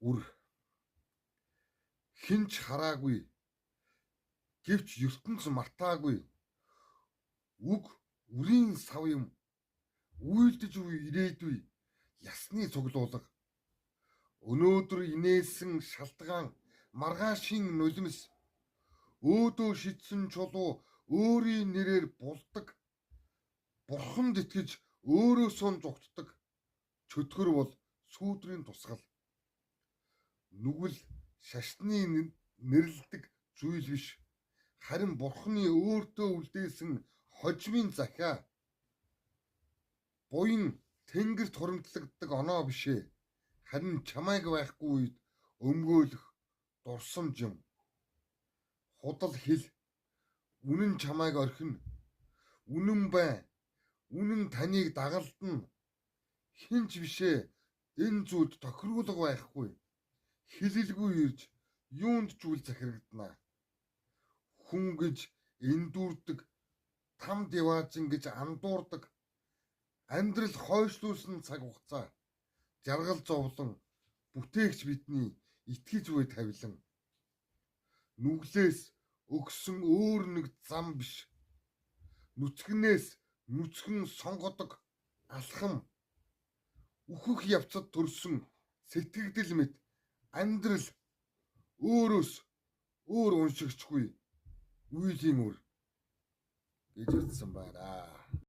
үр хинч хараагүй гэвч ертөнц мартаагүй үг үрийн сав юм үйлдэж буй ирээдүй ясны цуглуулга өнөөдөр инээсэн шалтгаан маргаашийн нулимс өөдөө шидсэн чулуу өөрийн нэрээр булдаг бурханд итгэж өөрөөсөө зугтдаг чөтгөр бол сүүдрийн тусгал нүгэл шашны нэрлдэг зүйл биш харин бурханы өөртөө үлдээсэн хожмын захиа буян тэнгэрт хуримтлагддаг оноо бишээ харин чамайг байхгүй үед өмгөөлөх дурсамж юм худал хэл үнэн чамайг орхино үнэн бай үнэн таныг дагалдана хинч бишээ энэ зүйлд тохируулга байхгүй хэлэлгүй ирж юунд ч үл захирагдана хүн гэж эндүрдэг там диваажин гэж андуурдаг амьдрал хойшлуулсан цаг хугацаа жаргал зовлон бүтээгч бидний итгэж буй тавилан нүглээс өгсөн өөр нэг зам биш нүцгнээс нүцгэн сонгодог алхам үхэх явцад төрсөн сэтгэгдэл мэт амьдрал өөрөөс өөр уншигчгүй үйлийн үр гэж хэлсэн байна.